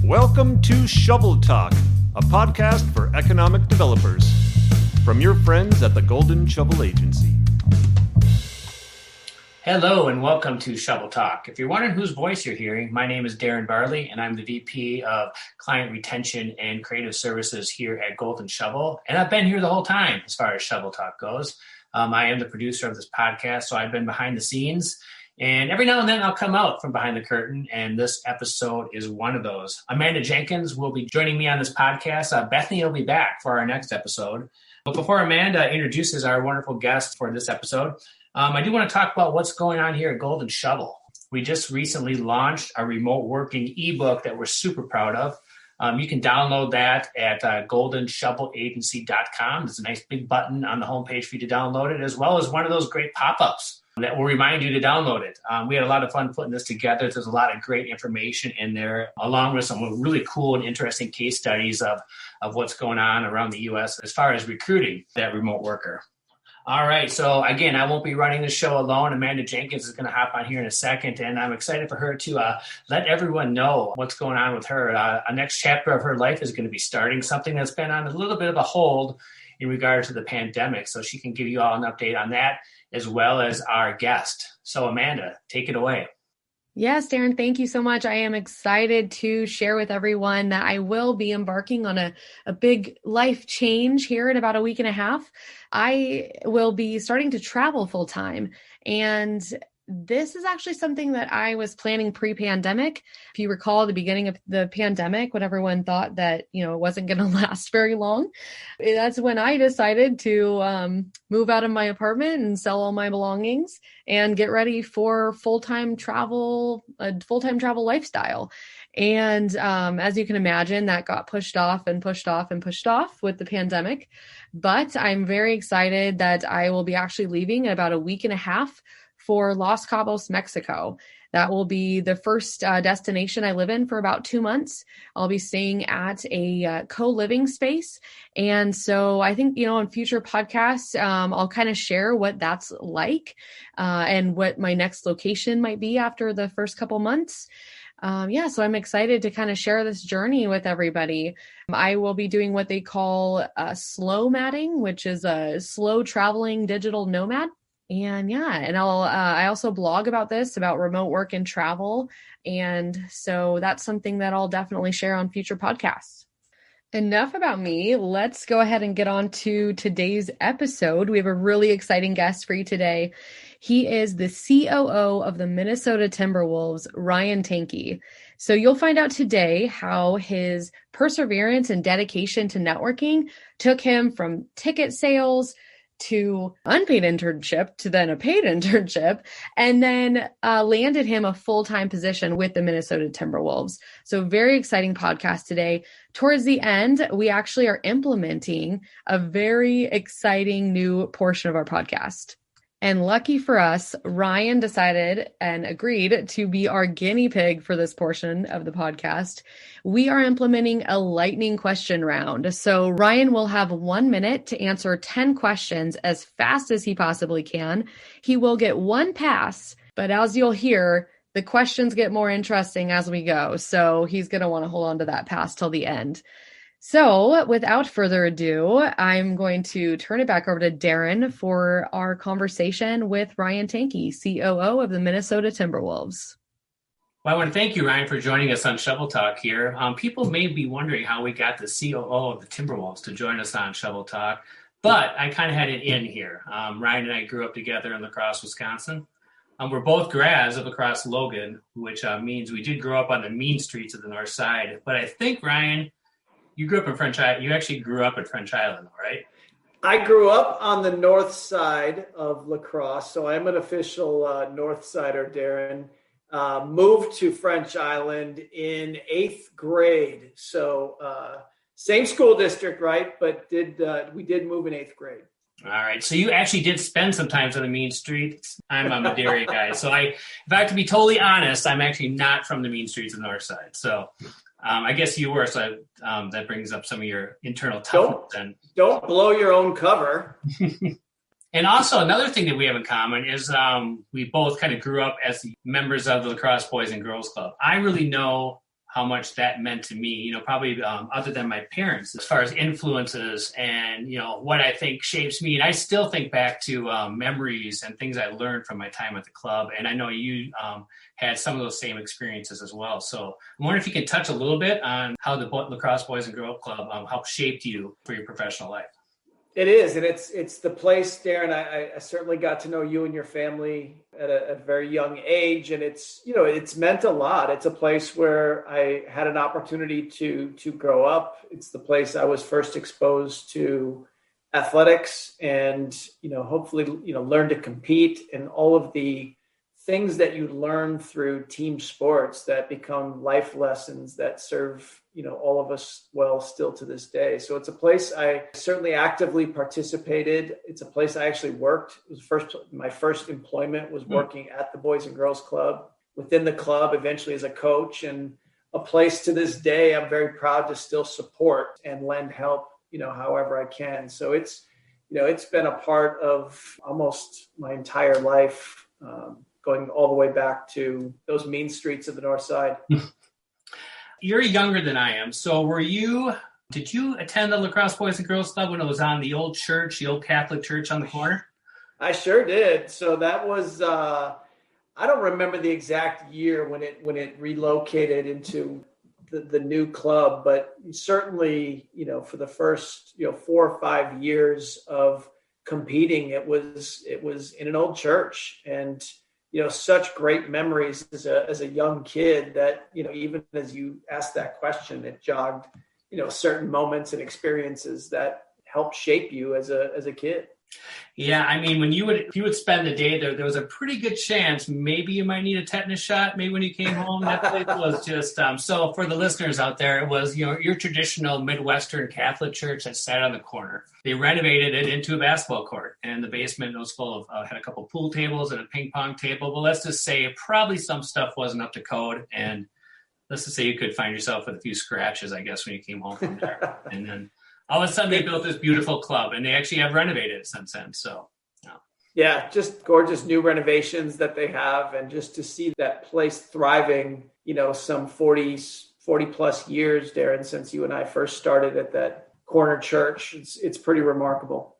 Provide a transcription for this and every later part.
Welcome to ShovelTalk, a podcast for economic developers. From your friends at the Golden Shovel Agency. Hello and welcome to ShovelTalk. If you're wondering whose voice you're hearing, my name is Darren Barley and I'm the VP of Client Retention and Creative Services here at Golden Shovel. And I've been here the whole time as far as ShovelTalk goes. I am the producer of this podcast, so I've been behind the scenes. And every now and then I'll come out from behind the curtain, and this episode is one of those. Amanda Jenkins will be joining me on this podcast. Bethany will be back for our next episode. But before Amanda introduces our wonderful guest for this episode, I do want to talk about what's going on here at Golden Shovel. We just recently launched a remote working ebook that we're super proud of. You can download that at goldenshovelagency.com. There's a nice big button on the homepage for you to download it, as well as one of those great pop-ups that will remind you to download it. We had a lot of fun putting this together. There's a lot of great information in there, along with some really cool and interesting case studies of what's going on around the U.S. as far as recruiting that remote worker. All right, so again, I won't be running the show alone. Amanda Jenkins is going to hop on here in a second, and I'm excited for her to let everyone know what's going on with her. A next chapter of her life is going to be starting, something that's been on a little bit of a hold in regard to the pandemic, so she can give you all an update on that, as well as our guest. So Amanda, take it away. Yes, Darren, thank you so much. I am excited to share with everyone that I will be embarking on a big life change here in about a week and a half. I will be starting to travel full time, and this is actually something that I was planning pre-pandemic. If you recall the beginning of the pandemic, when everyone thought that, it wasn't going to last very long, that's when I decided to move out of my apartment and sell all my belongings and get ready for a full-time travel lifestyle. And as you can imagine, that got pushed off with the pandemic. But I'm very excited that I will be actually leaving in about a week and a half for Los Cabos, Mexico. That will be the first destination I live in for about 2 months. I'll be staying at a co-living space. And so I think, in future podcasts, I'll kind of share what that's like and what my next location might be after the first couple months. So I'm excited to kind of share this journey with everybody. I will be doing what they call slow matting, which is a slow traveling digital nomad. And I also blog about remote work and travel. And so that's something that I'll definitely share on future podcasts. Enough about me. Let's go ahead and get on to today's episode. We have a really exciting guest for you today. He is the COO of the Minnesota Timberwolves, Ryan Tanke. So you'll find out today how his perseverance and dedication to networking took him from ticket sales to unpaid internship to then a paid internship, and then landed him a full-time position with the Minnesota Timberwolves. So very exciting podcast today. Towards the end, we actually are implementing a very exciting new portion of our podcast. And lucky for us, Ryan decided and agreed to be our guinea pig for this portion of the podcast. We are implementing a lightning question round. So Ryan will have 1 minute to answer 10 questions as fast as he possibly can. He will get one pass, but as you'll hear, the questions get more interesting as we go. So he's going to want to hold on to that pass till the end. So without further ado, I'm going to turn it back over to Darren for our conversation with Ryan Tanke, COO of the Minnesota Timberwolves. Well, I want to thank you, Ryan, for joining us on ShovelTalk here. People may be wondering how we got the COO of the Timberwolves to join us on ShovelTalk, but I kind of had it in here. Ryan and I grew up together in La Crosse, Wisconsin. We're both grads of La Crosse Logan, which means we did grow up on the mean streets of the north side. But I think, Ryan, you grew up in French Island. You actually grew up in French Island, right? I grew up on the north side of La Crosse, so I'm an official north sider, Darren. Moved to French Island in 8th grade. So same school district, right? But we did move in 8th grade. All right. So you actually did spend some time on the mean streets. I'm a Madera guy. So if I have to be totally honest, I'm actually not from the mean streets of the north side. So I guess you were, so that brings up some of your internal toughness. Don't blow your own cover. And also another thing that we have in common is we both kind of grew up as members of the La Crosse Boys and Girls Club. I really know how much that meant to me, probably other than my parents, as far as influences and, what I think shapes me. And I still think back to memories and things I learned from my time at the club. And I know you had some of those same experiences as well. So I wonder if you can touch a little bit on how the Lacrosse Boys and Girls Club helped shape you for your professional life. It is, and it's the place, Darren. I certainly got to know you and your family at a very young age, and it's meant a lot. It's a place where I had an opportunity to grow up. It's the place I was first exposed to athletics, and hopefully learn to compete, and all of the things that you learn through team sports that become life lessons that serve all of us well still to this day. So it's a place I certainly actively participated. It's a place I actually worked. It was my first employment was working at the Boys and Girls Club, within the club, eventually as a coach, and a place to this day I'm very proud to still support and lend help, however I can. So it's been a part of almost my entire life, going all the way back to those mean streets of the North Side. You're younger than I am. So did you attend the Lacrosse Boys and Girls Club when it was on the old Catholic church on the corner? I sure did. So that was, I don't remember the exact year when it relocated into the new club, but certainly, for the first, 4 or 5 years of competing, it was in an old church, and such great memories as a young kid that, even as you asked that question, it jogged, certain moments and experiences that helped shape you as a kid. Yeah, I mean, if you would spend the day there was a pretty good chance maybe you might need a tetanus shot. Maybe when you came home, that place was just so. For the listeners out there, it was your traditional Midwestern Catholic church that sat on the corner. They renovated it into a basketball court, and the basement was full of had a couple pool tables and a ping pong table. But let's just say probably some stuff wasn't up to code, and let's just say you could find yourself with a few scratches, I guess, when you came home from there, and then. All of a sudden, they built this beautiful club, and they actually have renovated it since then. So, yeah, just gorgeous new renovations that they have, and just to see that place thriving, some 40 plus years, Darren, since you and I first started at that corner church, it's pretty remarkable.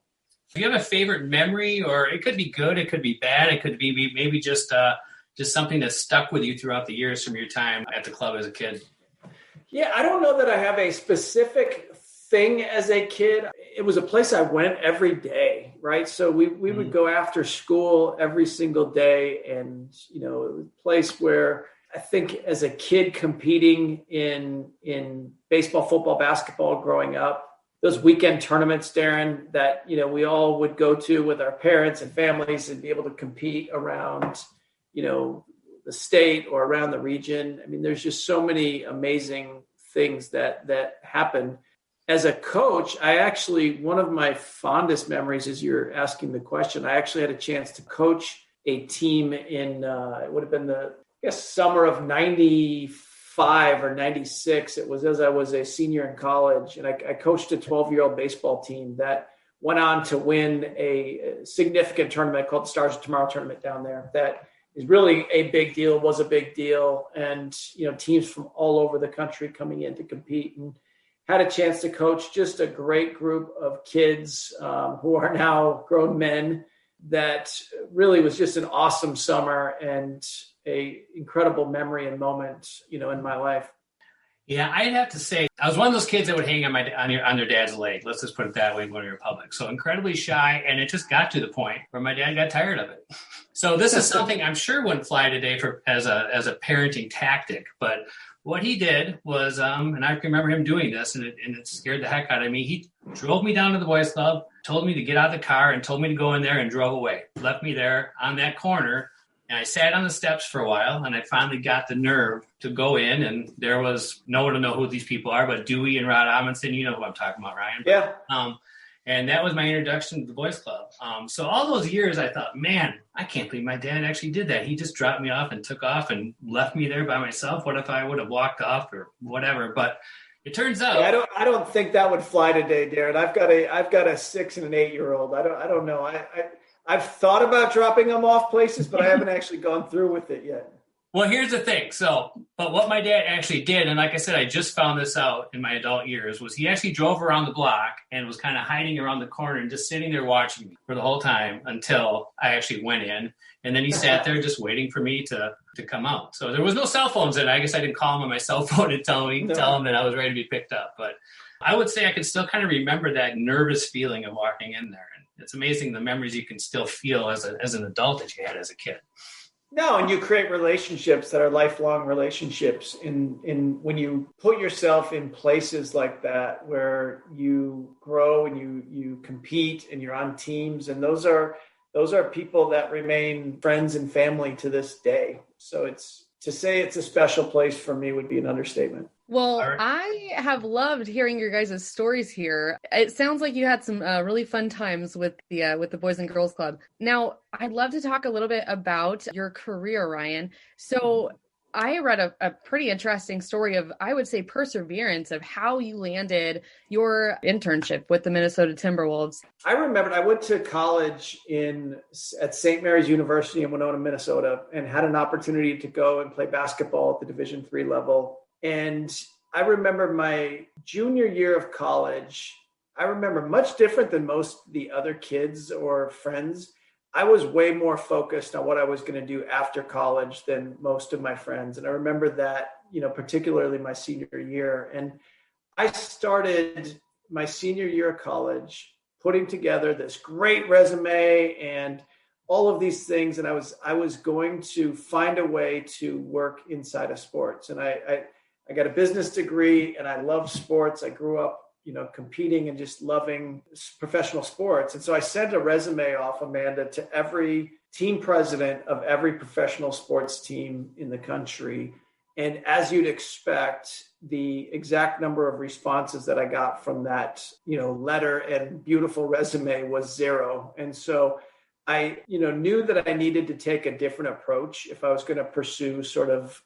Do you have a favorite memory, or it could be good, it could be bad, it could be maybe just something that stuck with you throughout the years from your time at the club as a kid? Yeah, I don't know that I have a specific thing as a kid. It was a place I went every day, right? So we would go after school every single day, and it was a place where I think as a kid competing in baseball, football, basketball growing up, those weekend tournaments, Darren, that we all would go to with our parents and families and be able to compete around the state or around the region. I mean, there's just so many amazing things that happen. As a coach, one of my fondest memories, as you're asking the question, I actually had a chance to coach a team in, it would have been summer of 95 or 96. It was as I was a senior in college, and I coached a 12-year-old baseball team that went on to win a significant tournament called the Stars of Tomorrow tournament down there. That is really a big deal, was a big deal. And, teams from all over the country coming in to compete, and had a chance to coach just a great group of kids who are now grown men. That really was just an awesome summer and a incredible memory and moment, in my life. Yeah, I'd have to say I was one of those kids that would hang on their dad's leg. Let's just put it that way when we were public. So incredibly shy, and it just got to the point where my dad got tired of it. So this is something I'm sure wouldn't fly today as a parenting tactic, but what he did was, and I can remember him doing this, and it scared the heck out of me. He drove me down to the boys' club, told me to get out of the car, and told me to go in there, and drove away. Left me there on that corner, and I sat on the steps for a while, and I finally got the nerve to go in, and there was no one to know who these people are, but Dewey and Rod Amundsen. You know who I'm talking about, Ryan. Yeah. And that was my introduction to the boys' club. So all those years, I thought, man, I can't believe my dad actually did that. He just dropped me off and took off and left me there by myself. What if I would have walked off or whatever? But it turns out, yeah, I don't think that would fly today, Darren. I've got a 6 and an 8-year-old. I don't know. I've thought about dropping them off places, but I haven't actually gone through with it yet. Well, here's the thing. But what my dad actually did, and like I said, I just found this out in my adult years, was he actually drove around the block and was kind of hiding around the corner and just sitting there watching me for the whole time until I actually went in. And then he sat there just waiting for me to come out. So there was no cell phones in. I guess I didn't call him on my cell phone and tell him that I was ready to be picked up. But I would say I can still kind of remember that nervous feeling of walking in there. And it's amazing the memories you can still feel as an adult that you had as a kid. No, and you create relationships that are lifelong relationships. In when you put yourself in places like that where you grow and you compete and you're on teams, and those are people that remain friends and family to this day. So to say it's a special place for me would be an understatement. Well, I have loved hearing your guys' stories here. It sounds like you had some really fun times with the Boys and Girls Club. Now, I'd love to talk a little bit about your career, Ryan. So I read a pretty interesting story of, I would say, perseverance of how you landed your internship with the Minnesota Timberwolves. I remembered I went to college at St. Mary's University in Winona, Minnesota, and had an opportunity to go and play basketball at the Division III level. And I remember my junior year of college, I remember much different than most of the other kids or friends. I was way more focused on what I was going to do after college than most of my friends. And I remember that, particularly my senior year. And I started my senior year of college putting together this great resume and all of these things. And I was going to find a way to work inside of sports. And I got a business degree and I love sports. I grew up, competing and just loving professional sports. And so I sent a resume off, Amanda, to every team president of every professional sports team in the country. And as you'd expect, the exact number of responses that I got from that, letter and beautiful resume was 0. And so I, knew that I needed to take a different approach if I was going to pursue sort of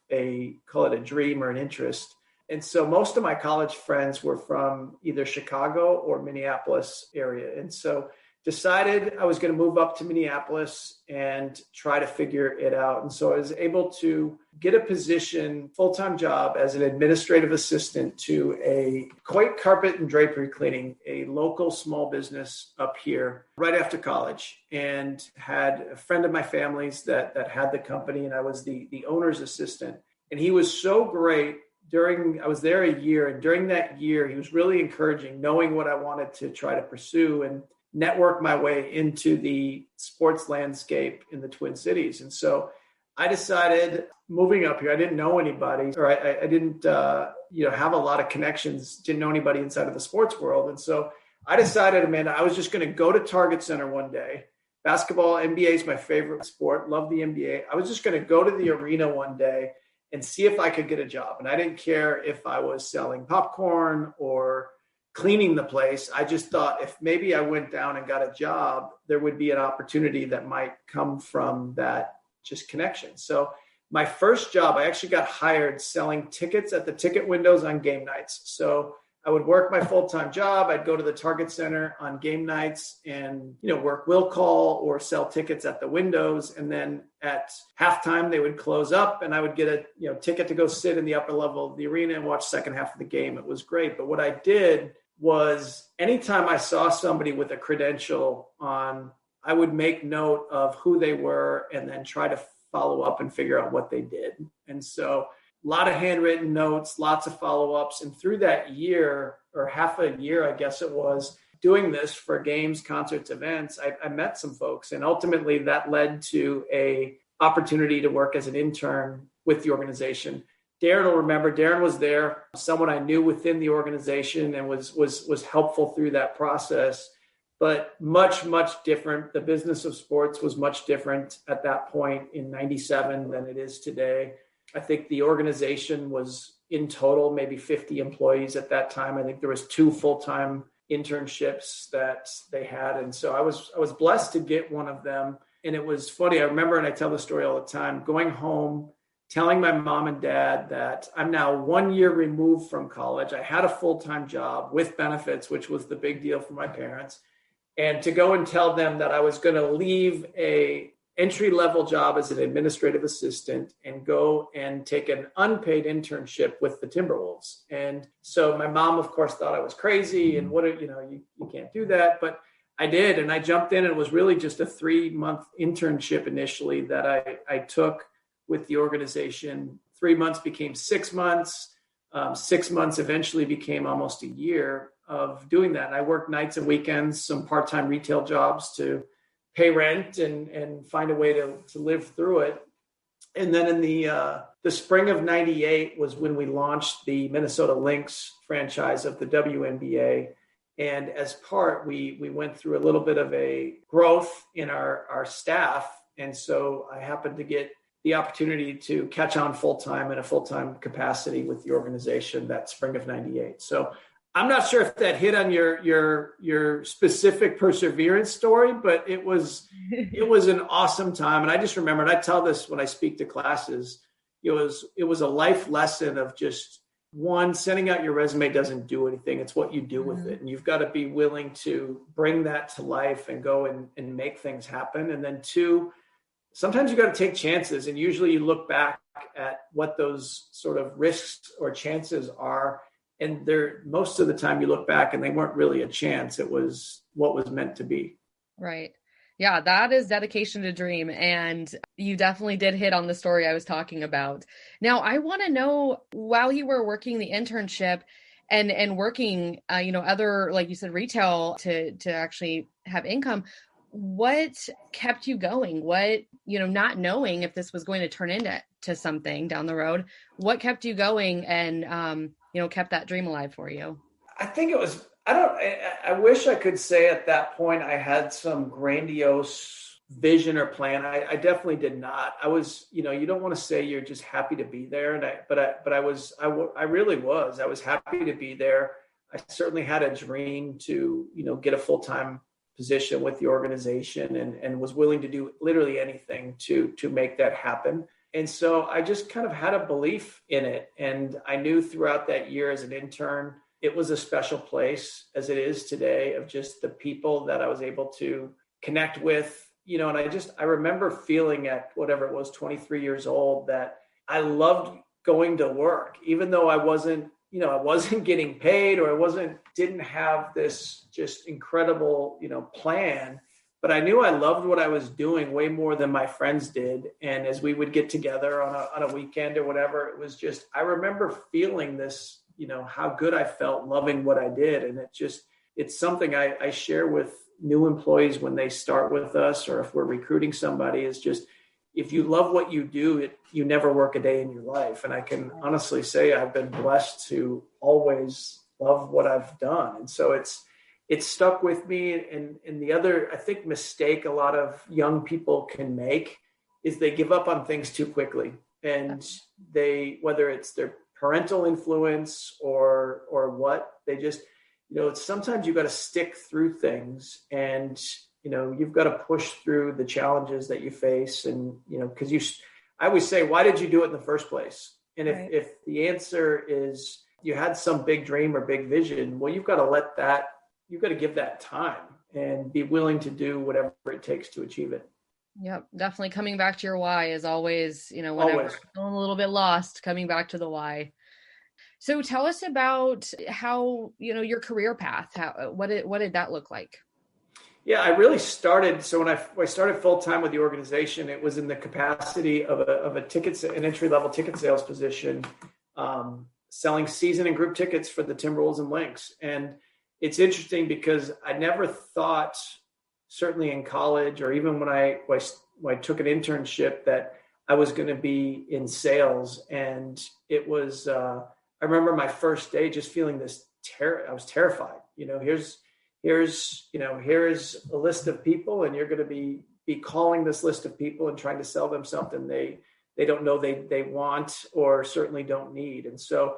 call it a dream or an interest. And so most of my college friends were from either Chicago or Minneapolis area. And so decided I was going to move up to Minneapolis and try to figure it out. And so I was able to get a position, full-time job as an administrative assistant to a Coit Carpet and Drapery Cleaning, a local small business up here right after college, and had a friend of my family's that had the company, and I was the owner's assistant. And he was so great. I was there a year, and during that year, he was really encouraging, knowing what I wanted to try to pursue and network my way into the sports landscape in the Twin Cities. And so I decided, moving up here, I didn't know anybody, or I didn't, have a lot of connections, didn't know anybody inside of the sports world. And so I decided, Amanda, I was just going to go to Target Center one day. Basketball, NBA is my favorite sport, love the NBA. I was just going to go to the arena one day and see if I could get a job. And I didn't care if I was selling popcorn or cleaning the place. I just thought if maybe I went down and got a job, there would be an opportunity that might come from that just connection. So my first job, I actually got hired selling tickets at the ticket windows on game nights. So I would work my full-time job. I'd go to the Target Center on game nights and, work will call or sell tickets at the windows. And then at halftime, they would close up and I would get a ticket to go sit in the upper level of the arena and watch second half of the game. It was great. But what I did was anytime I saw somebody with a credential on, I would make note of who they were and then try to follow up and figure out what they did. And so a lot of handwritten notes, lots of follow-ups. And through that year or half a year, I guess it was, doing this for games, concerts, events, I met some folks. And ultimately that led to a opportunity to work as an intern with the organization. Darren will remember, Darren was there, someone I knew within the organization and was helpful through that process, but much, much different. The business of sports was much different at that point in 97 than it is today. I think the organization was in total maybe 50 employees at that time. I think there was 2 full-time internships that they had. And so I was blessed to get one of them. And it was funny. I remember, and I tell the story all the time, going home, telling my mom and dad that I'm now 1 year removed from college. I had a full-time job with benefits, which was the big deal for my parents. And to go and tell them that I was going to leave a entry-level job as an administrative assistant and go and take an unpaid internship with the Timberwolves. And so my mom, of course, thought I was crazy and you can't do that. But I did. And I jumped in, and it was really just a 3-month internship initially that I took with the organization. 3 months became 6 months. 6 months eventually became almost a year of doing that. And I worked nights and weekends, some part-time retail jobs to pay rent and find a way to live through it. And then in the spring of '98 was when we launched the Minnesota Lynx franchise of the WNBA. And as part, we went through a little bit of a growth in our staff. And so I happened to get the opportunity to catch on full-time in a full-time capacity with the organization that spring of '98. So I'm not sure if that hit on your specific perseverance story, but it was an awesome time. And I just remembered, I tell this when I speak to classes, it was a life lesson of just, one, sending out your resume doesn't do anything. It's what you do with it. And you've got to be willing to bring that to life and go and make things happen. And then two, sometimes you got to take chances. And usually you look back at what those sort of risks or chances are. And most of the time you look back and they weren't really a chance. It was what was meant to be. Right. Yeah, that is dedication to dream. And you definitely did hit on the story I was talking about. Now, I want to know, while you were working the internship and working, other, like you said, retail to actually have income, what kept you going? What, not knowing if this was going to turn into something down the road, what kept you going and, kept that dream alive for you? I think it was, I wish I could say at that point I had some grandiose vision or plan. I definitely did not. I was, you don't want to say you're just happy to be there. I really was. I was happy to be there. I certainly had a dream to, get a full-time position with the organization and was willing to do literally anything to make that happen. And so I just kind of had a belief in it. And I knew throughout that year as an intern, it was a special place, as it is today, of just the people that I was able to connect with, and I remember feeling at whatever it was, 23 years old, that I loved going to work, even though I wasn't getting paid, or didn't have this just incredible, plan. But I knew I loved what I was doing way more than my friends did. And as we would get together on a weekend or whatever, it was just, I remember feeling this, how good I felt loving what I did. And it's something I share with new employees when they start with us, or if we're recruiting somebody, is just, if you love what you do, you never work a day in your life. And I can honestly say I've been blessed to always love what I've done. And so it's stuck with me. And the other, I think, mistake a lot of young people can make is they give up on things too quickly. And whether it's their parental influence or what, they just, sometimes you got to stick through things, and, you've got to push through the challenges that you face. And, because I always say, why did you do it in the first place? And if the answer is you had some big dream or big vision, well, you've got to give that time and be willing to do whatever it takes to achieve it. Yep. Definitely coming back to your why is always, whenever always. I'm feeling a little bit lost, coming back to the why. So tell us about how, your career path, what did that look like? Yeah, I really started. So when I started full-time with the organization, it was in the capacity of an entry-level ticket sales position, selling season and group tickets for the Timberwolves and Lynx. And it's interesting because I never thought, certainly in college or even when I took an internship, that I was going to be in sales. And it was, I remember my first day just feeling this I was terrified. Here's a list of people, and you're going to be calling this list of people and trying to sell them something they don't know they want or certainly don't need. And so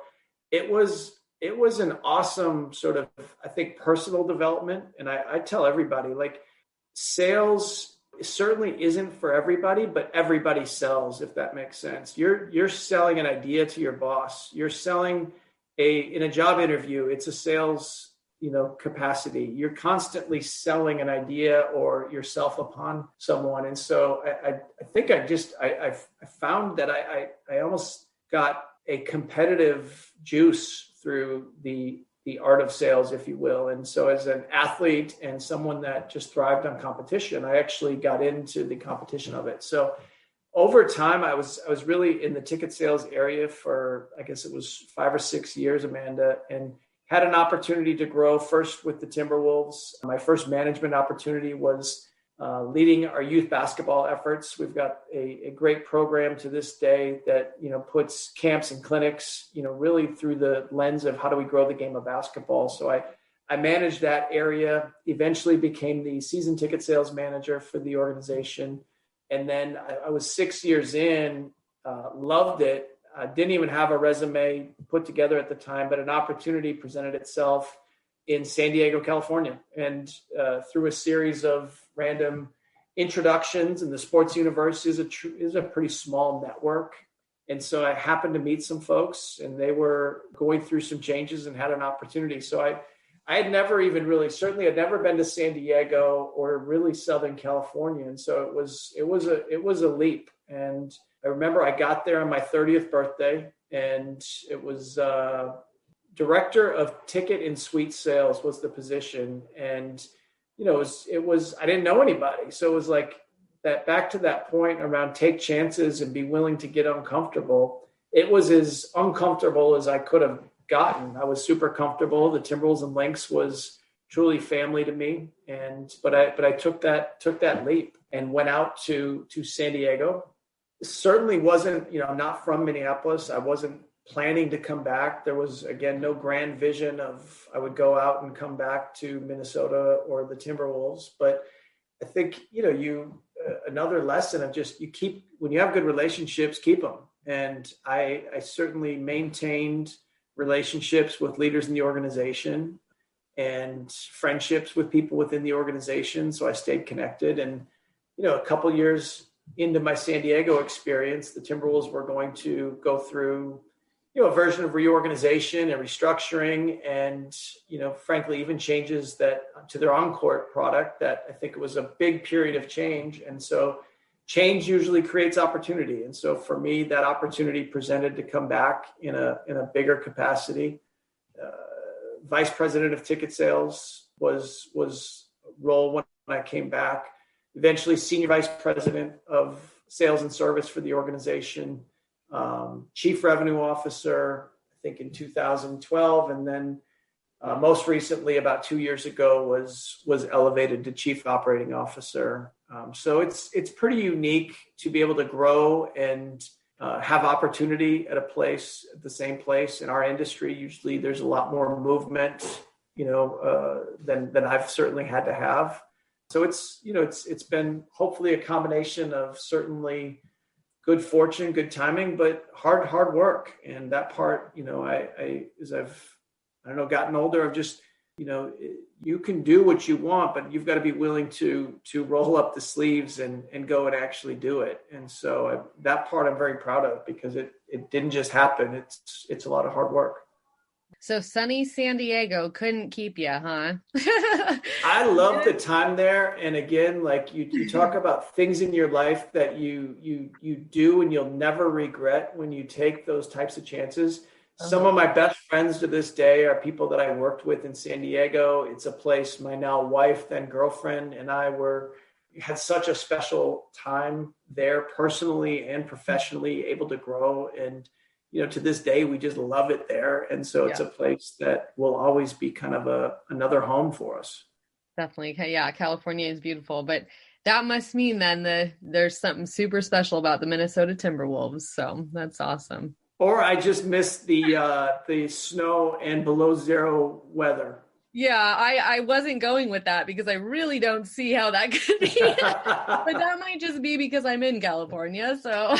it was an awesome sort of, I think, personal development. And I tell everybody, like, sales certainly isn't for everybody, but everybody sells, if that makes sense. You're selling an idea to your boss. You're selling in a job interview, it's a sales capacity. You're constantly selling an idea or yourself upon someone. And so I think I found that I almost got a competitive juice through the art of sales, if you will. And so as an athlete and someone that just thrived on competition, I actually got into the competition of it. So over time, I was really in the ticket sales area for, I guess it was 5 or 6 years, Amanda, and had an opportunity to grow first with the Timberwolves. My first management opportunity was leading our youth basketball efforts. We've got a great program to this day that, puts camps and clinics, really through the lens of how do we grow the game of basketball. So I managed that area, eventually became the season ticket sales manager for the organization. And then I was 6 years in, loved it. I didn't even have a resume put together at the time, but an opportunity presented itself in San Diego, California. And through a series of random introductions, and the sports universe is a pretty small network. And so I happened to meet some folks, and they were going through some changes and had an opportunity. So I had never even really, certainly I'd never been to San Diego or really Southern California. And so it was a leap. And I remember I got there on my 30th birthday, and it was director of ticket and suite sales was the position. And, it was, I didn't know anybody. So it was like that, back to that point around take chances and be willing to get uncomfortable. It was as uncomfortable as I could have gotten. I was super comfortable. The Timberwolves and Lynx was truly family to me. But I took that leap and went out to San Diego. Certainly wasn't, I'm not from Minneapolis. I wasn't planning to come back. There was, again, no grand vision of I would go out and come back to Minnesota or the Timberwolves. But I think, another lesson of just when you have good relationships, keep them. And I certainly maintained relationships with leaders in the organization and friendships with people within the organization. So I stayed connected. And, a couple years into my San Diego experience, the Timberwolves were going to go through, a version of reorganization and restructuring and, frankly, even changes that to their on-court product that I think it was a big period of change. And so change usually creates opportunity. And so for me, that opportunity presented to come back in a bigger capacity. Vice president of ticket sales was a role when I came back. Eventually senior vice president of sales and service for the organization, chief revenue officer, I think in 2012. And then most recently, about 2 years ago, was elevated to chief operating officer. So it's pretty unique to be able to grow and have opportunity at the same place in our industry. Usually there's a lot more movement, than I've certainly had to have. So it's been hopefully a combination of certainly good fortune, good timing, but hard work. And that part, as I've gotten older, I've just, you can do what you want, but you've got to be willing to roll up the sleeves and go and actually do it. And so that part I'm very proud of because it didn't just happen. It's a lot of hard work. So sunny San Diego couldn't keep you, huh? I love the time there. And again, like you talk about things in your life that you do and you'll never regret when you take those types of chances. Uh-huh. Some of my best friends to this day are people that I worked with in San Diego. It's a place my now wife, then girlfriend, and I had such a special time there personally and professionally, able to grow. And to this day, we just love it there. And so it's a place that will always be kind of another home for us. Definitely. Yeah. California is beautiful, but that must mean then there's something super special about the Minnesota Timberwolves. So that's awesome. Or I just missed the snow and below zero weather. Yeah, I wasn't going with that because I really don't see how that could be. But that might just be because I'm in California. So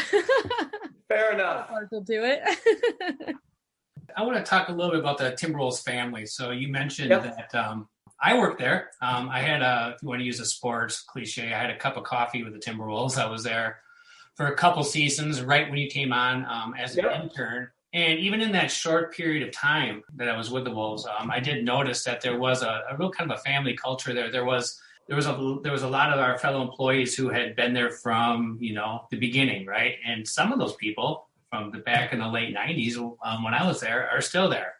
fair enough. Partial to it. I want to talk a little bit about the Timberwolves family. So you mentioned that I worked there. I had if you want to use a sports cliche, I had a cup of coffee with the Timberwolves. I was there for a couple seasons right when you came on as an intern. And even in that short period of time that I was with the Wolves, I did notice that there was a real kind of a family culture there. There was a lot of our fellow employees who had been there from, the beginning, right? And some of those people from back in the late 90s when I was there are still there.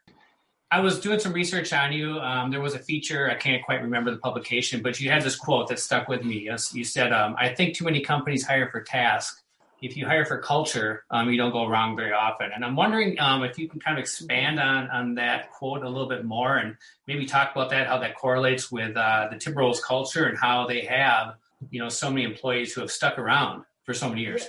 I was doing some research on you. There was a feature, I can't quite remember the publication, but you had this quote that stuck with me. You said, I think too many companies hire for task. If you hire for culture, you don't go wrong very often. And I'm wondering if you can kind of expand on that quote a little bit more and maybe talk about that, how that correlates with the Timberwolves culture and how they have, so many employees who have stuck around for so many years.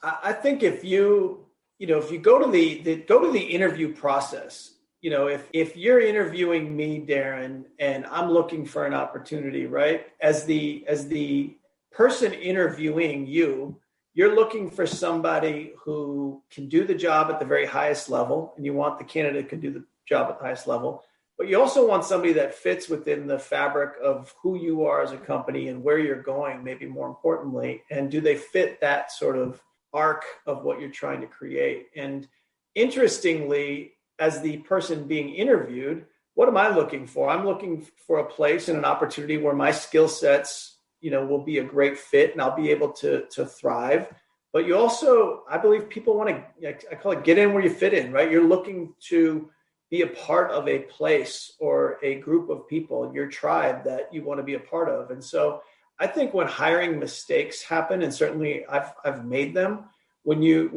I think if you go to the interview process, if you're interviewing me, Darren, and I'm looking for an opportunity, right? As the person interviewing you, you're looking for somebody who can do the job at the very highest level, and you want the candidate who can do the job at the highest level. But you also want somebody that fits within the fabric of who you are as a company and where you're going, maybe more importantly. And do they fit that sort of arc of what you're trying to create? And interestingly, as the person being interviewed, what am I looking for? I'm looking for a place and an opportunity where my skill sets, will be a great fit and I'll be able to thrive. But you also, I believe people want to, I call it get in where you fit in, right? You're looking to be a part of a place or a group of people, your tribe that you want to be a part of. And so I think when hiring mistakes happen, and certainly I've made them, when you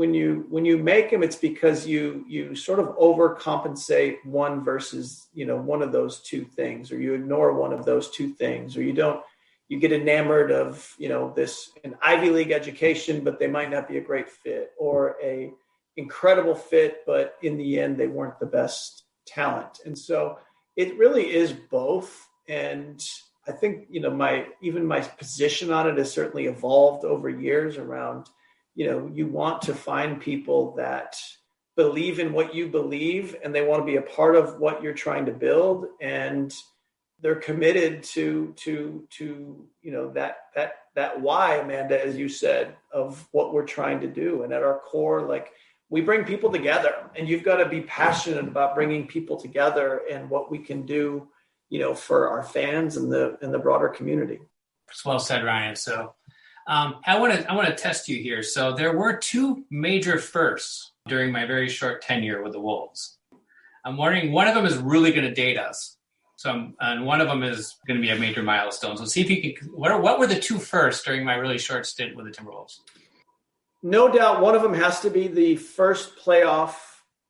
make them, it's because you sort of overcompensate one versus, one of those two things, or you ignore one of those two things, or you get enamored of, an Ivy League education, but they might not be a great fit, or a incredible fit, but in the end, they weren't the best talent. And so it really is both. And I think, my position on it has certainly evolved over years around, you want to find people that believe in what you believe and they want to be a part of what you're trying to build. And they're committed to that why, Amanda, as you said, of what we're trying to do. And at our core, we bring people together, and you've got to be passionate about bringing people together and what we can do, for our fans and the broader community. It's well said, Ryan. So I want to test you here. So there were two major firsts during my very short tenure with the Wolves. I'm wondering, one of them is really going to date us. And one of them is going to be a major milestone. So see if you can, what were the two firsts during my really short stint with the Timberwolves? No doubt one of them has to be the first playoff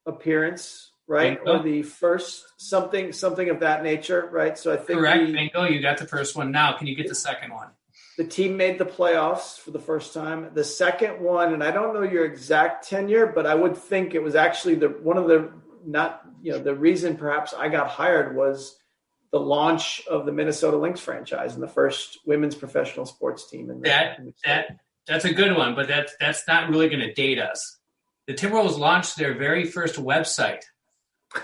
appearance, right? Bingo. Or the first something of that nature, right? So I think correct. Bingo, you got the first one. Now, can you get the second one? The team made the playoffs for the first time. The second one, and I don't know your exact tenure, but I would think it was actually the reason perhaps I got hired was the launch of the Minnesota Lynx franchise and the first women's professional sports team. That's a good one, but that's not really going to date us. The Timberwolves launched their very first website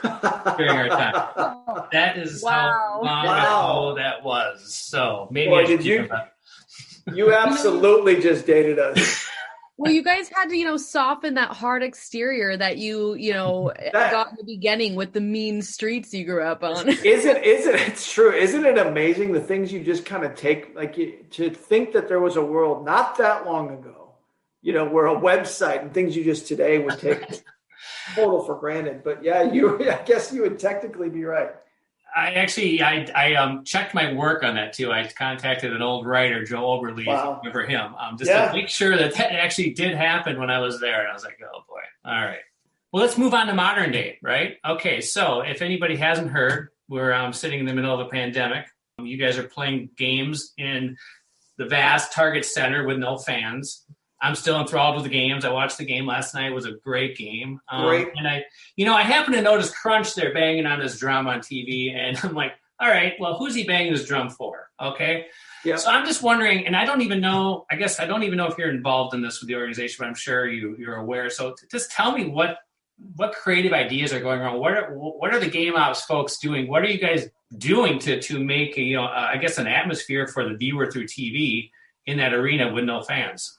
during our time. That is how long ago that was. So maybe I should think about it. You absolutely just dated us. Well, you guys had to, soften that hard exterior that you got in the beginning with the mean streets you grew up on. Isn't it's true? Isn't it amazing the things you just kind of take, to think that there was a world not that long ago, where a website and things you just today would take total for granted. But yeah, I guess you would technically be right. I checked my work on that too. I contacted an old writer, Joe Oberle, remember him, to make sure that actually did happen when I was there. And I was like, oh boy. All right. Well, let's move on to modern day, right? Okay. So if anybody hasn't heard, we're sitting in the middle of a pandemic. You guys are playing games in the vast Target Center with no fans. I'm still enthralled with the games. I watched the game last night. It was a great game. Great. And I happened to notice Crunch there banging on his drum on TV. And I'm like, all right, well, who's he banging his drum for? Okay. Yep. So I'm just wondering, and I don't even know if you're involved in this with the organization, but I'm sure you're aware. So just tell me what creative ideas are going on. What are the game ops folks doing? What are you guys doing to make, an atmosphere for the viewer through TV in that arena with no fans?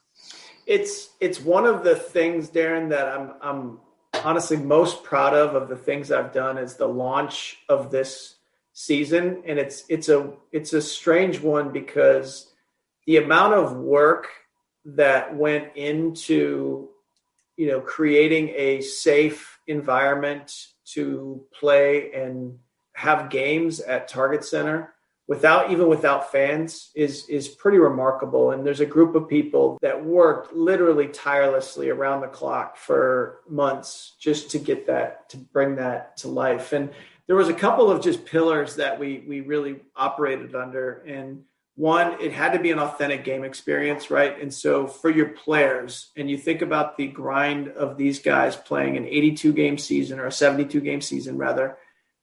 It's one of the things, Darren, that I'm honestly most proud of the things I've done is the launch of this season. And it's a strange one because the amount of work that went into, creating a safe environment to play and have games at Target Center without fans is pretty remarkable. And there's a group of people that worked literally tirelessly around the clock for months just to get that, to bring that to life. And there was a couple of just pillars that we really operated under. And one, it had to be an authentic game experience, right? And so for your players, and you think about the grind of these guys playing an 82-game season or a 72-game season rather,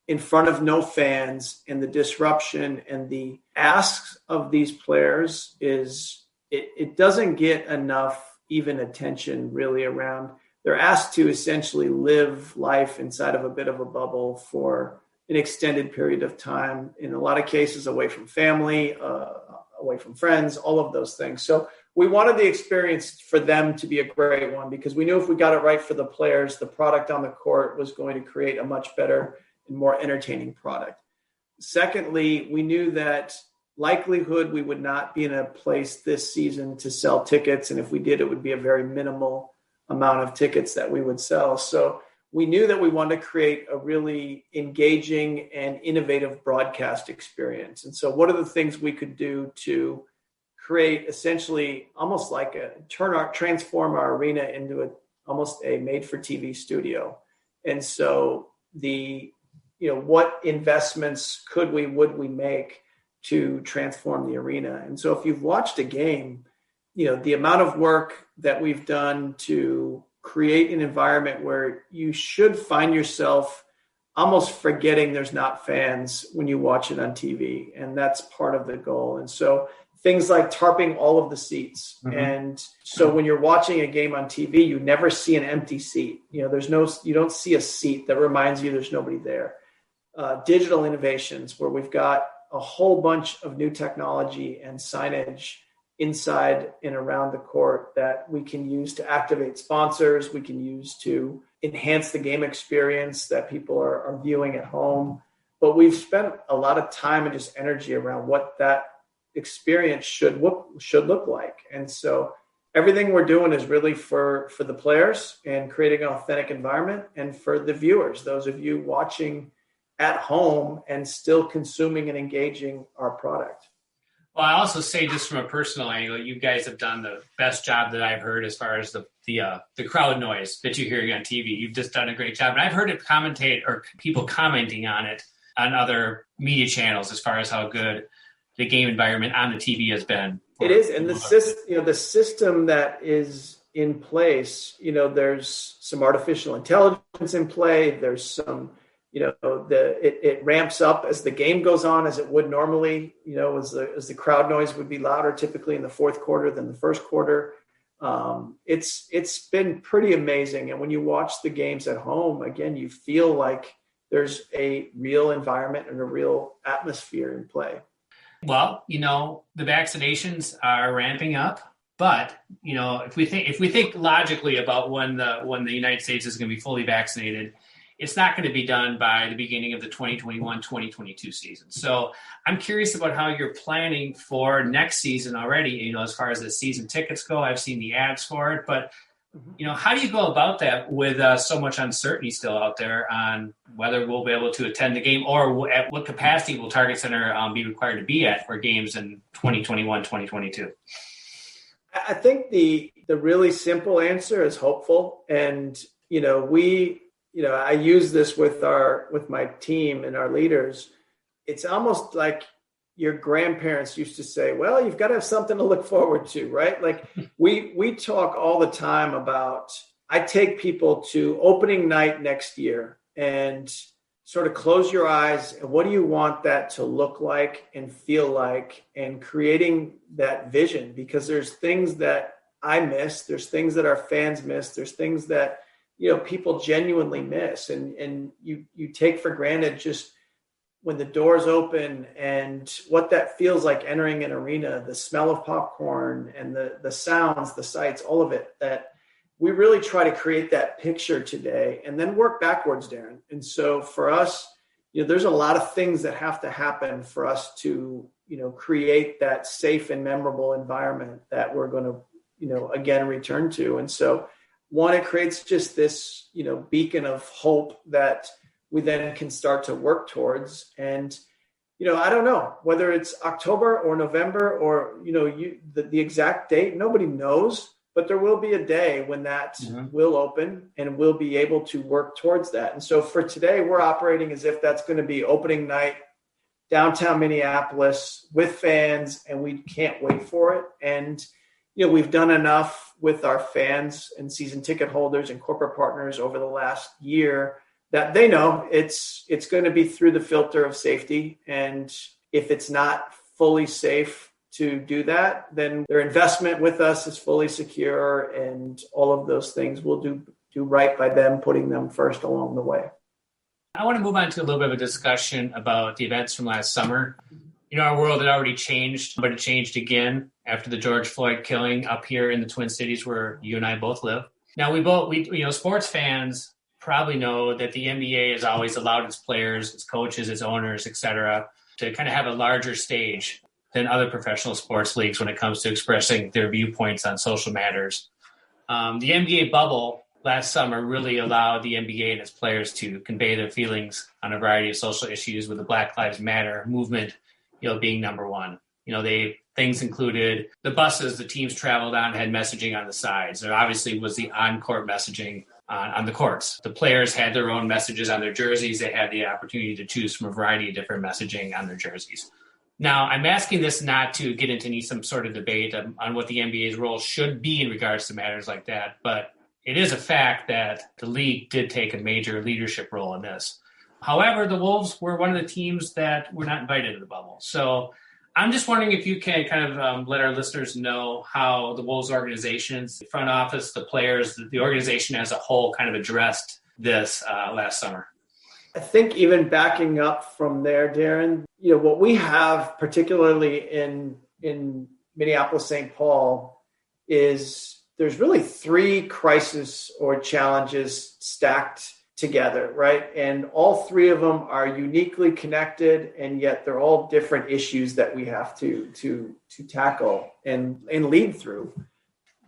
in front of no fans, and the disruption and the asks of these players is it doesn't get enough even attention really around. They're asked to essentially live life inside of a bit of a bubble for an extended period of time, in a lot of cases away from family, away from friends, all of those things. So we wanted the experience for them to be a great one because we knew if we got it right for the players, the product on the court was going to create a much better and more entertaining product. Secondly, we knew that likelihood we would not be in a place this season to sell tickets. And if we did, it would be a very minimal amount of tickets that we would sell. So we knew that we wanted to create a really engaging and innovative broadcast experience. And so what are the things we could do to create essentially almost like transform our arena into almost a made-for-TV studio? And so what investments would we make to transform the arena? And so if you've watched a game, the amount of work that we've done to create an environment where you should find yourself almost forgetting there's not fans when you watch it on TV. And that's part of the goal. And so things like tarping all of the seats. Mm-hmm. And so when you're watching a game on TV, you never see an empty seat. You don't see a seat that reminds you there's nobody there. Digital innovations where we've got a whole bunch of new technology and signage inside and around the court that we can use to activate sponsors, we can use to enhance the game experience that people are viewing at home. But we've spent a lot of time and just energy around what that experience should look like. And so everything we're doing is really for the players and creating an authentic environment, and for the viewers, those of you watching at home and still consuming and engaging our product. Well, I also say, just from a personal angle, you guys have done the best job that I've heard as far as the crowd noise that you're hearing on TV. You've just done a great job. And I've heard it people commenting on it on other media channels as far as how good the game environment on the TV has been. It is. And the system that is in place, there's some artificial intelligence in play. There's some, it ramps up as the game goes on, as it would normally, as the crowd noise would be louder typically in the fourth quarter than the first quarter. It's been pretty amazing. And when you watch the games at home, again, you feel like there's a real environment and a real atmosphere in play. Well, the vaccinations are ramping up, but if we think logically about when the United States is going to be fully vaccinated, it's not going to be done by the beginning of the 2021-2022 season. So I'm curious about how you're planning for next season already, as far as the season tickets go. I've seen the ads for it, but how do you go about that with so much uncertainty still out there on whether we'll be able to attend the game, or at what capacity will Target Center be required to be at for games in 2021, 2022? I think the really simple answer is hopeful. And, I use this with my team and our leaders. It's almost like your grandparents used to say, well, you've got to have something to look forward to, right? Like we talk all the time about, I take people to opening night next year and sort of close your eyes. And what do you want that to look like and feel like, and creating that vision? Because there's things that I miss. There's things that our fans miss. There's things that, people genuinely miss. And you take for granted just when the doors open and what that feels like entering an arena, the smell of popcorn and the sounds, the sights, all of it, that we really try to create that picture today and then work backwards, Darren. And so for us, there's a lot of things that have to happen for us to, create that safe and memorable environment that we're going to, again, return to. And so one, it creates just this, beacon of hope that we then can start to work towards. And, I don't know whether it's October or November or, the exact date, nobody knows, but there will be a day when that will open and we'll be able to work towards that. And so for today, we're operating as if that's going to be opening night, downtown Minneapolis with fans, and we can't wait for it. And, we've done enough with our fans and season ticket holders and corporate partners over the last year that they know it's going to be through the filter of safety. And if it's not fully safe to do that, then their investment with us is fully secure, and all of those things will do right by them, putting them first along the way. I want to move on to a little bit of a discussion about the events from last summer. Our world had already changed, but it changed again after the George Floyd killing up here in the Twin Cities where you and I both live. Now, we sports fans probably know that the NBA has always allowed its players, its coaches, its owners, et cetera, to kind of have a larger stage than other professional sports leagues when it comes to expressing their viewpoints on social matters. The NBA bubble last summer really allowed the NBA and its players to convey their feelings on a variety of social issues, with the Black Lives Matter movement, being number one. Things included the buses the teams traveled on had messaging on the sides. There obviously was the on-court messaging on the courts. The players had their own messages on their jerseys. They had the opportunity to choose from a variety of different messaging on their jerseys. Now, I'm asking this not to get into some sort of debate on what the NBA's role should be in regards to matters like that, but it is a fact that the league did take a major leadership role in this. However, the Wolves were one of the teams that were not invited to the bubble. So I'm just wondering if you can kind of let our listeners know how the Wolves organizations, the front office, the players, the organization as a whole kind of addressed this last summer. I think even backing up from there, Darren, what we have particularly in Minneapolis, St. Paul, is there's really three crises or challenges stacked together, right? And all three of them are uniquely connected, and yet they're all different issues that we have to tackle and lead through.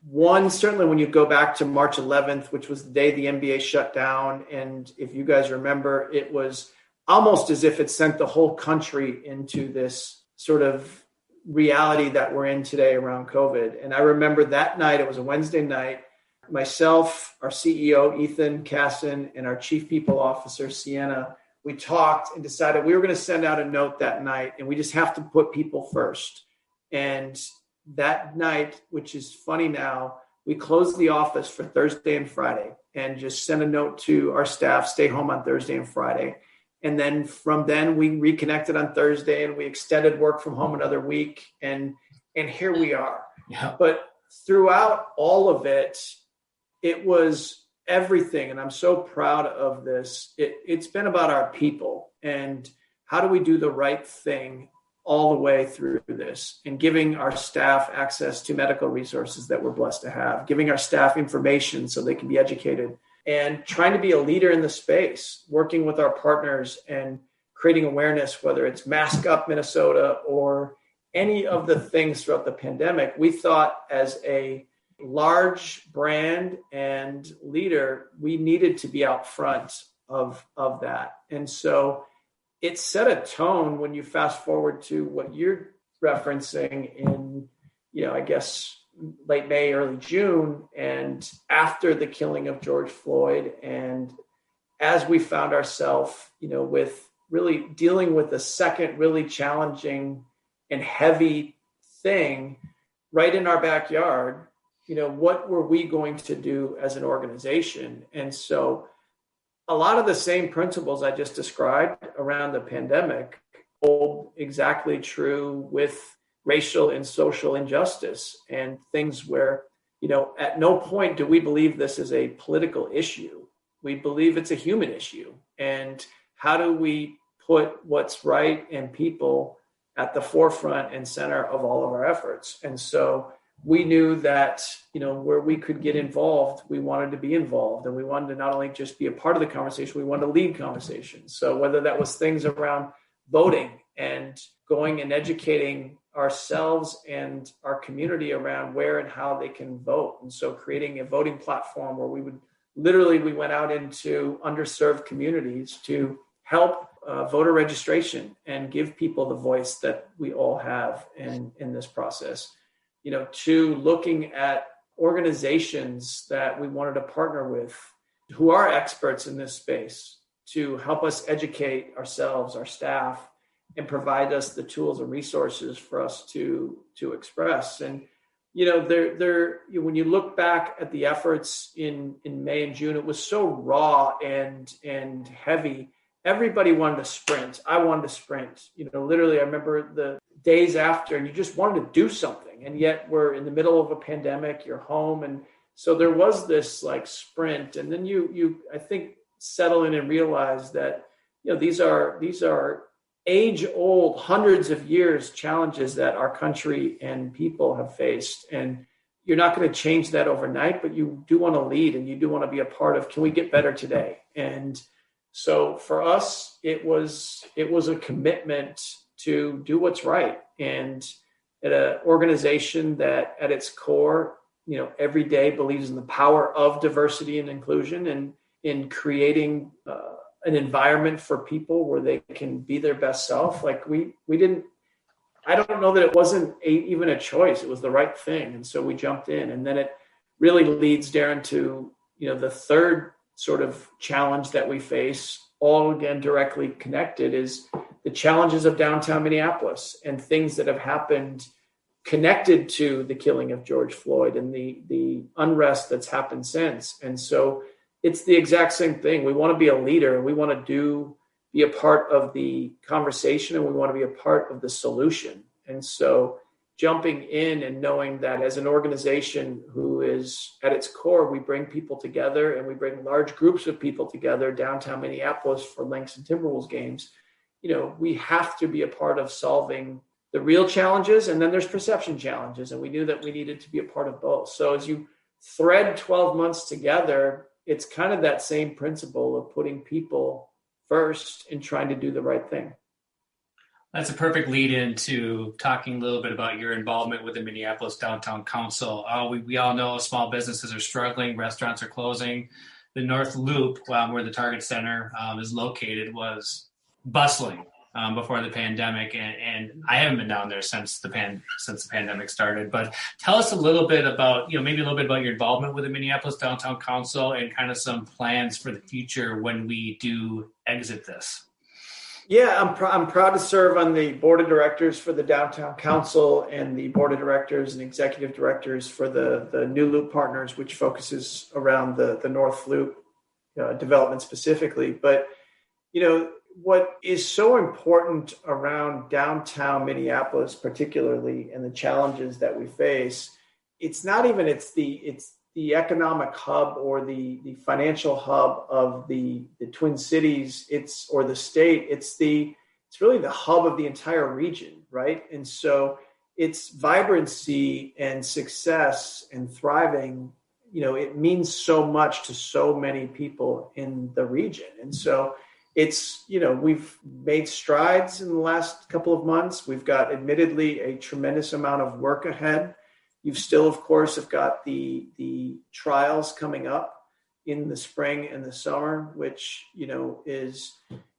One, certainly when you go back to March 11th, which was the day the NBA shut down. And if you guys remember, it was almost as if it sent the whole country into this sort of reality that we're in today around COVID. And I remember that night, it was a Wednesday night, myself, our CEO, Ethan Casson, and our chief people officer, Sienna, we talked and decided we were going to send out a note that night, and we just have to put people first. And that night, which is funny now, we closed the office for Thursday and Friday and just sent a note to our staff, stay home on Thursday and Friday. And then from then we reconnected on Thursday and we extended work from home another week. And here we are. Yeah. But throughout all of it, it was everything. And I'm so proud of this. It's been about our people and how do we do the right thing all the way through this, and giving our staff access to medical resources that we're blessed to have, giving our staff information so they can be educated, and trying to be a leader in the space, working with our partners and creating awareness, whether it's Mask Up Minnesota or any of the things throughout the pandemic. We thought as a large brand and leader, we needed to be out front of that. And so it set a tone when you fast forward to what you're referencing in, I guess, late May, early June, and after the killing of George Floyd. And as we found ourselves, with really dealing with a second really challenging and heavy thing right in our backyard, what were we going to do as an organization? And so a lot of the same principles I just described around the pandemic hold exactly true with racial and social injustice and things where, at no point do we believe this is a political issue. We believe it's a human issue. And how do we put what's right and people at the forefront and center of all of our efforts? And so we knew that, where we could get involved, we wanted to be involved, and we wanted to not only just be a part of the conversation, we wanted to lead conversations. So whether that was things around voting and going and educating ourselves and our community around where and how they can vote. And so creating a voting platform where we went out into underserved communities to help voter registration and give people the voice that we all have in this process, to looking at organizations that we wanted to partner with who are experts in this space to help us educate ourselves, our staff, and provide us the tools and resources for us to express. And, when you look back at the efforts in May and June, it was so raw and heavy. Everybody wanted to sprint. I wanted to sprint. Literally, I remember the days after, and you just wanted to do something. And yet we're in the middle of a pandemic, you're home. And so there was this like sprint. And then you I think, settle in and realize that, these are age-old, hundreds of years challenges that our country and people have faced. And you're not going to change that overnight, but you do want to lead and you do want to be a part of, can we get better today? And so for us, it was a commitment to do what's right. And at an organization that at its core, every day believes in the power of diversity and inclusion and in creating an environment for people where they can be their best self. Like I don't know that it wasn't even a choice. It was the right thing. And so we jumped in, and then it really leads, Darren, to, the third sort of challenge that we face, all again directly connected, is the challenges of downtown Minneapolis and things that have happened connected to the killing of George Floyd and the unrest that's happened since. And so it's the exact same thing. We want to be a leader, and we want to be a part of the conversation, and we want to be a part of the solution. And so jumping in and knowing that as an organization who is at its core, we bring people together and we bring large groups of people together downtown Minneapolis for Lynx and Timberwolves games. We have to be a part of solving the real challenges, and then there's perception challenges. And we knew that we needed to be a part of both. So as you thread 12 months together, it's kind of that same principle of putting people first and trying to do the right thing. That's a perfect lead into talking a little bit about your involvement with the Minneapolis Downtown Council. We all know small businesses are struggling, restaurants are closing. The North Loop, where the Target Center is located, was bustling before the pandemic, and I haven't been down there since the pandemic started. But tell us a little bit about, maybe a little bit about your involvement with the Minneapolis Downtown Council and kind of some plans for the future when we do exit this. Yeah, I'm proud to serve on the board of directors for the Downtown Council and the board of directors and executive directors for the New Loop Partners, which focuses around the North Loop development specifically. But, what is so important around downtown Minneapolis, particularly, and the challenges that we face, it's the economic hub or the financial hub of the Twin Cities, or the state. It's really the hub of the entire region, right? And so its vibrancy and success and thriving, it means so much to so many people in the region. And so it's, we've made strides in the last couple of months. We've got admittedly a tremendous amount of work ahead. You've still, of course, have got the trials coming up in the spring and the summer, which, is,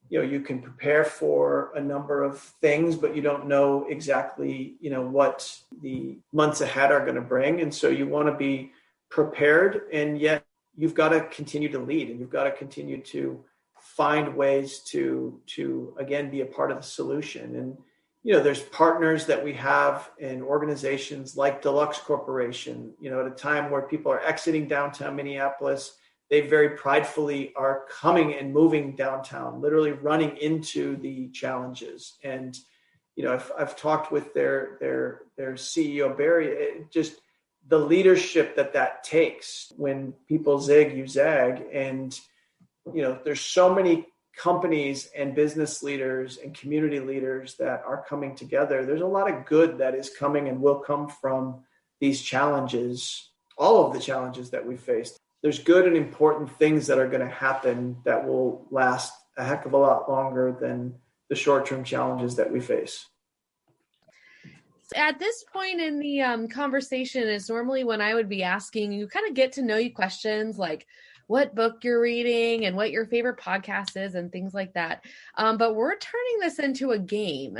you can prepare for a number of things, but you don't know exactly, what the months ahead are going to bring. And so you want to be prepared, and yet you've got to continue to lead, and you've got to continue to find ways to again, be a part of the solution. And, there's partners that we have in organizations like Deluxe Corporation, at a time where people are exiting downtown Minneapolis, they very pridefully are coming and moving downtown, literally running into the challenges. And, I've talked with their CEO, Barry, just the leadership that takes. When people zig, you zag. And, there's so many companies and business leaders and community leaders that are coming together. There's a lot of good that is coming and will come from these challenges, all of the challenges that we faced. There's good and important things that are going to happen that will last a heck of a lot longer than the short-term challenges that we face. At this point in the conversation is normally when I would be asking you kind of get to know you questions like what book you're reading and what your favorite podcast is and things like that. But we're turning this into a game.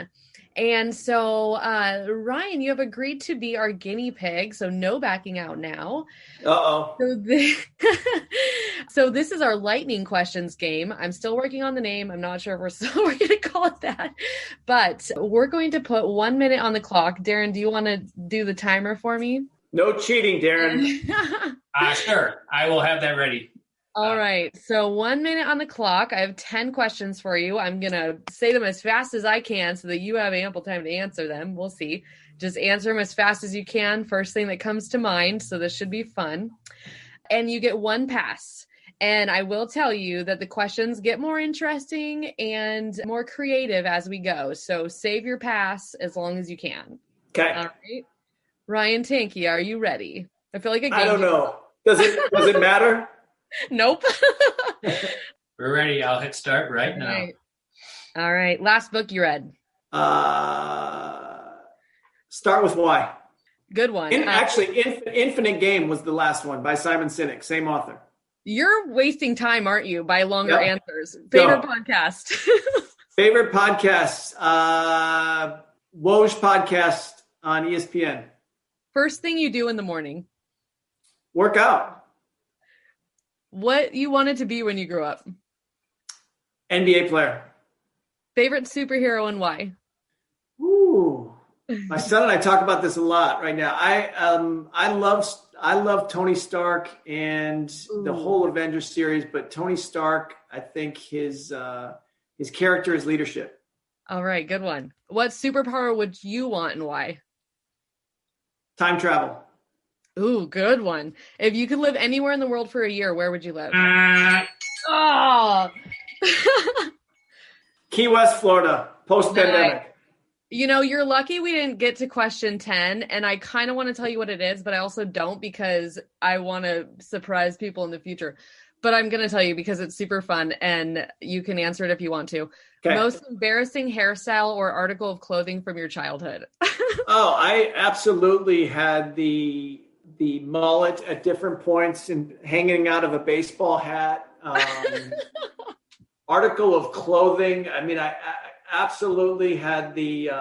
And so, Ryan, you have agreed to be our guinea pig, so no backing out now. Uh-oh. So this is our lightning questions game. I'm still working on the name. I'm not sure if we're going to call it that. But we're going to put 1 minute on the clock. Darren, do you want to do the timer for me? No cheating, Darren. Sure. I will have that ready. All right. So 1 minute on the clock. I have 10 questions for you. I'm going to say them as fast as I can so that you have ample time to answer them. We'll see. Just answer them as fast as you can. First thing that comes to mind. So this should be fun. And you get one pass. And I will tell you that the questions get more interesting and more creative as we go. So save your pass as long as you can. Okay. All right. Ryan Tanke, are you ready? I feel like a game. I don't know. Does it matter? Nope. We're ready. I'll hit start right now. All right. Last book you read? Start with Why. Good one. Actually, Infinite Game was the last one by Simon Sinek, same author. You're wasting time, aren't you, by longer answers? Favorite podcast? Favorite podcast? Woj podcast on ESPN. First thing you do in the morning? Work out. What you wanted to be when you grew up? NBA player. Favorite superhero and why? Ooh, my son and I talk about this a lot right now. I love Tony Stark and the whole Avengers series, but Tony Stark, I think his character is leadership. All right, good one. What superpower would you want and why? Time travel. Ooh, good one. If you could live anywhere in the world for a year, where would you live? Oh. Key West, Florida, post-pandemic. You're lucky we didn't get to question 10, and I kind of want to tell you what it is, but I also don't because I want to surprise people in the future. But I'm going to tell you because it's super fun, and you can answer it if you want to. Okay. Most embarrassing hairstyle or article of clothing from your childhood? I absolutely had the mullet at different points and hanging out of a baseball hat. Article of clothing. I mean, I absolutely had the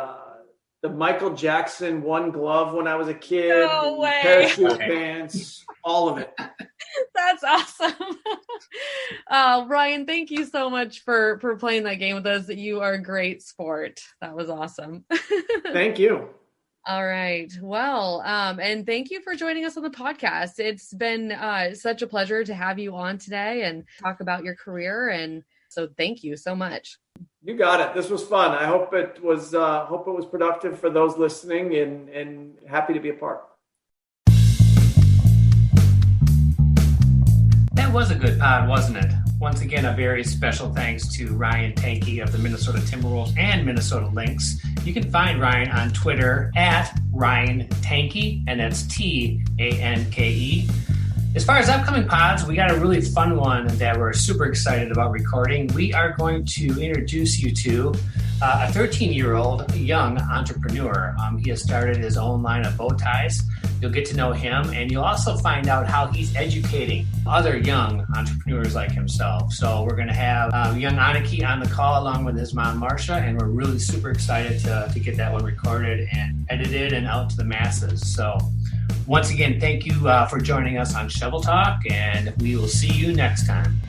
Michael Jackson one glove when I was a kid. No way. Parachute pants, all of it. That's awesome. Ryan, thank you so much for playing that game with us. You are a great sport. That was awesome. Thank you. All right. Well, and thank you for joining us on the podcast. It's been such a pleasure to have you on today and talk about your career. And so thank you so much. You got it. This was fun. I hope it was productive for those listening and happy to be a part. That was a good pod, wasn't it? Once again, a very special thanks to Ryan Tanke of the Minnesota Timberwolves and Minnesota Lynx. You can find Ryan on Twitter at Ryan Tanke, and that's Tanke. As far as upcoming pods, we got a really fun one that we're super excited about recording. We are going to introduce you to a 13-year-old young entrepreneur. He has started his own line of bow ties. You'll get to know him, and you'll also find out how he's educating other young entrepreneurs like himself. So we're going to have young Aniki on the call along with his mom, Marcia, and we're really super excited to get that one recorded and edited and out to the masses. So once again, thank you for joining us on Shovel Talk, and we will see you next time.